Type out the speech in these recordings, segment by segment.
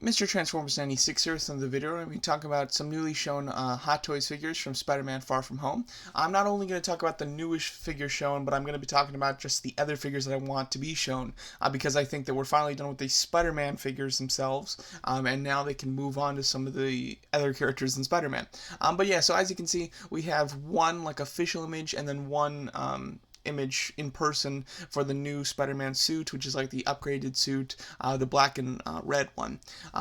Mr. Transformers 96 here with another video, and we talk about some newly shown Hot Toys figures from Spider-Man Far From Home. I'm not only going to talk about the newish figure shown, but I'm going to be talking about just the other figures that I want to be shown, because I think that we're finally done with the Spider-Man figures themselves, and now they can move on to some of the other characters in Spider-Man. But yeah, so as you can see, we have one like official image and then one image in person for the new Spider-Man suit, which is like the upgraded suit, the black and red one,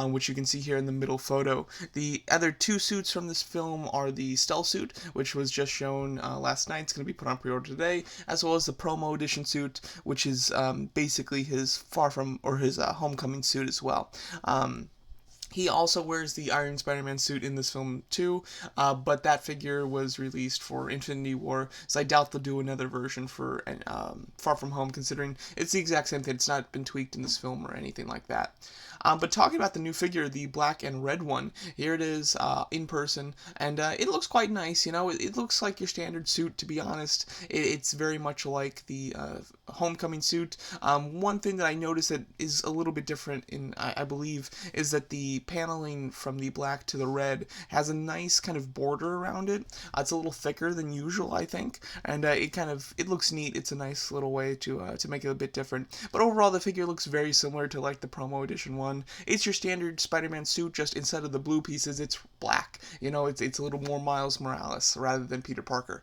which you can see here in the middle photo. The other two suits from this film are the Stealth suit, which was just shown last night. It's going to be put on pre-order today, as well as the promo edition suit, which is basically his his homecoming suit as well. He also wears the Iron Spider-Man suit in this film too, but that figure was released for Infinity War, so I doubt they'll do another version for Far From Home, considering it's the exact same thing. It's not been tweaked in this film or anything like that. But talking about the new figure, the black and red one, here it is in person, and it looks quite nice. You know, it looks like your standard suit, to be honest. It's very much like the homecoming suit. One thing that I noticed that is a little bit different I believe, is that the paneling from the black to the red has a nice kind of border around it. It's a little thicker than usual, I think, and it looks neat. It's a nice little way to make it a bit different. But overall, the figure looks very similar to like the promo edition one. It's your standard Spider-Man suit, just instead of the blue pieces, it's black. You know, it's a little more Miles Morales rather than Peter Parker,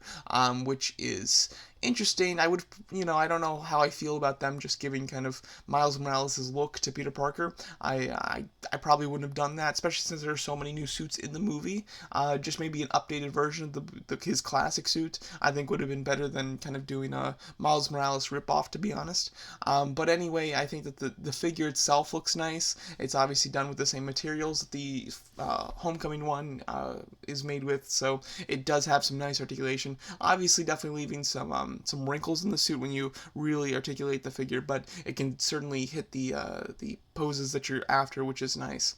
which is interesting. I don't know how I feel about them just giving kind of Miles Morales' look to Peter Parker. I probably wouldn't have done that, especially since there are so many new suits in the movie. Just maybe an updated version of his classic suit, I think, would have been better than kind of doing a Miles Morales ripoff, to be honest. But anyway, I think that the figure itself looks nice. It's obviously done with the same materials that the Homecoming one is made with, so it does have some nice articulation. Obviously, definitely leaving some wrinkles in the suit when you really articulate the figure, but it can certainly hit the poses that you're after, which is nice.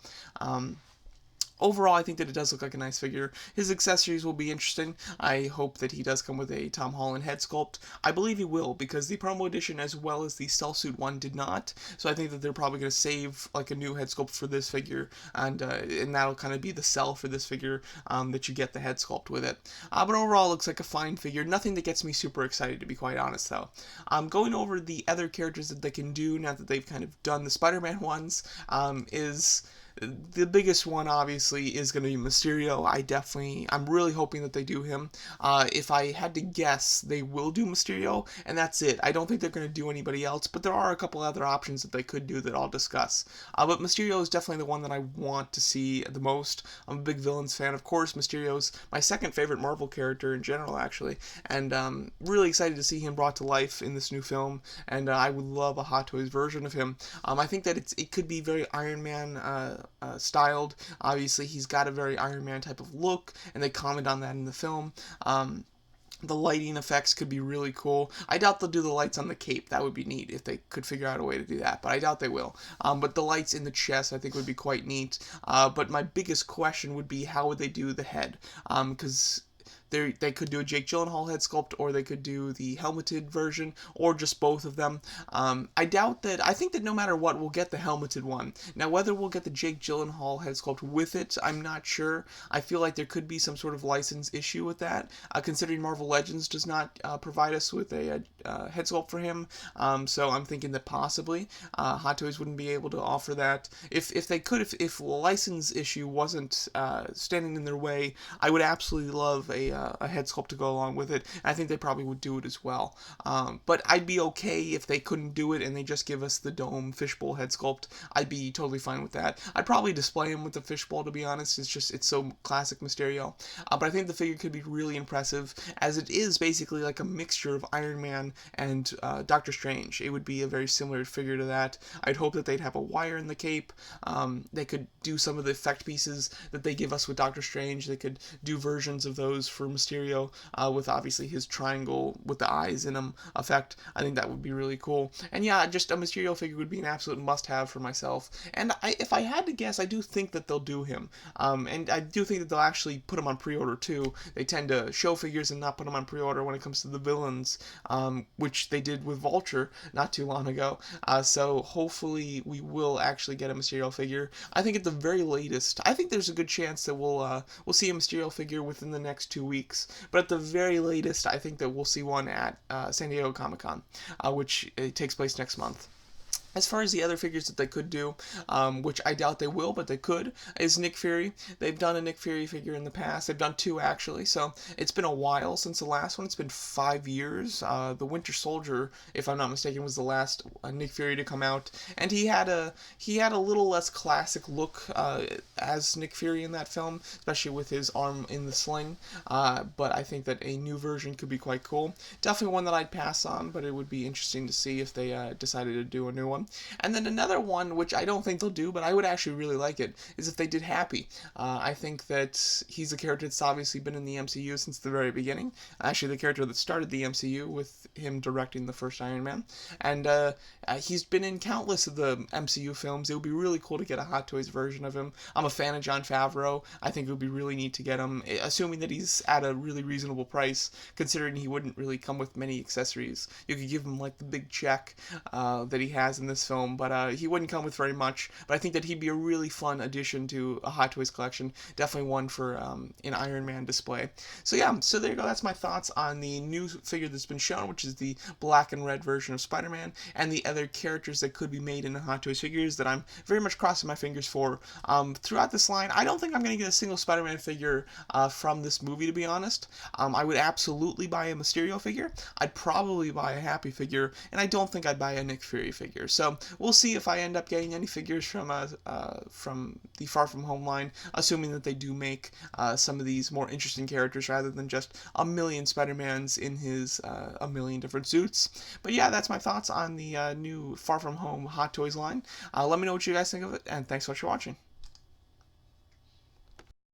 Overall, I think that it does look like a nice figure. His accessories will be interesting. I hope that he does come with a Tom Holland head sculpt. I believe he will, because the promo edition as well as the Stealth Suit one did not. So I think that they're probably going to save like a new head sculpt for this figure, and that'll kind of be the sell for this figure, that you get the head sculpt with it. But overall, it looks like a fine figure. Nothing that gets me super excited, to be quite honest, though. Going over the other characters that they can do now that they've kind of done the Spider-Man ones, is... The biggest one, obviously, is going to be Mysterio. I'm really hoping that they do him. If I had to guess, they will do Mysterio, and that's it. I don't think they're going to do anybody else, but there are a couple other options that they could do that I'll discuss. But Mysterio is definitely the one that I want to see the most. I'm a big villains fan, of course. Mysterio's my second favorite Marvel character in general, actually, and really excited to see him brought to life in this new film, and I would love a Hot Toys version of him. I think that it could be very Iron Man styled. Obviously, he's got a very Iron Man type of look, and they comment on that in the film. The lighting effects could be really cool. I doubt they'll do the lights on the cape. That would be neat if they could figure out a way to do that, but I doubt they will. But the lights in the chest, I think, would be quite neat. But my biggest question would be, how would they do the head? Because they could do a Jake Gyllenhaal head sculpt, or they could do the helmeted version, or just both of them. I think that no matter what, we'll get the helmeted one. Now, whether we'll get the Jake Gyllenhaal head sculpt with it, I'm not sure. I feel like there could be some sort of license issue with that, considering Marvel Legends does not provide us with a head sculpt for him. So I'm thinking that possibly Hot Toys wouldn't be able to offer that. If they could, if a license issue wasn't standing in their way, I would absolutely love a head sculpt to go along with it, and I think they probably would do it as well. But I'd be okay if they couldn't do it and they just give us the dome fishbowl head sculpt. I'd be totally fine with that. I'd probably display him with the fishbowl, to be honest. It's so classic Mysterio. But I think the figure could be really impressive, as it is basically like a mixture of Iron Man and Doctor Strange. It would be a very similar figure to that. I'd hope that they'd have a wire in the cape. They could do some of the effect pieces that they give us with Doctor Strange. They could do versions of those for for Mysterio, with obviously his triangle with the eyes in him effect. I think that would be really cool. And yeah, just a Mysterio figure would be an absolute must-have for myself. And if I had to guess, I do think that they'll do him. And I do think that they'll actually put him on pre-order too. They tend to show figures and not put them on pre-order when it comes to the villains, which they did with Vulture not too long ago. So hopefully we will actually get a Mysterio figure. I think at the very latest, I think there's a good chance that we'll see a Mysterio figure within the next 2 weeks. But at the very latest, I think that we'll see one at San Diego Comic-Con, which takes place next month. As far as the other figures that they could do, which I doubt they will, but they could, is Nick Fury. They've done a Nick Fury figure in the past. They've done two, actually, so it's been a while since the last one. It's been 5 years. The Winter Soldier, if I'm not mistaken, was the last Nick Fury to come out, and he had a little less classic look as Nick Fury in that film, especially with his arm in the sling, but I think that a new version could be quite cool. Definitely one that I'd pass on, but it would be interesting to see if they decided to do a new one. And then another one, which I don't think they'll do, but I would actually really like it, is if they did Happy. I think that he's a character that's obviously been in the MCU since the very beginning. Actually, the character that started the MCU with him directing the first Iron Man. And he's been in countless of the MCU films. It would be really cool to get a Hot Toys version of him. I'm a fan of Jon Favreau. I think it would be really neat to get him, assuming that he's at a really reasonable price, considering he wouldn't really come with many accessories. You could give him like the big check that he has in this film, but he wouldn't come with very much. But I think that he'd be a really fun addition to a Hot Toys collection. Definitely one for an Iron Man display. So yeah, so there you go. That's my thoughts on the new figure that's been shown, which is the black and red version of Spider-Man, and the other characters that could be made into Hot Toys figures that I'm very much crossing my fingers for. Throughout this line, I don't think I'm going to get a single Spider-Man figure from this movie, to be honest. I would absolutely buy a Mysterio figure. I'd probably buy a Happy figure, and I don't think I'd buy a Nick Fury figure. So we'll see if I end up getting any figures from the Far From Home line, assuming that they do make some of these more interesting characters rather than just a million Spider-Mans in his a million different suits. But yeah, that's my thoughts on the new Far From Home Hot Toys line. Let me know what you guys think of it, and thanks so much for watching.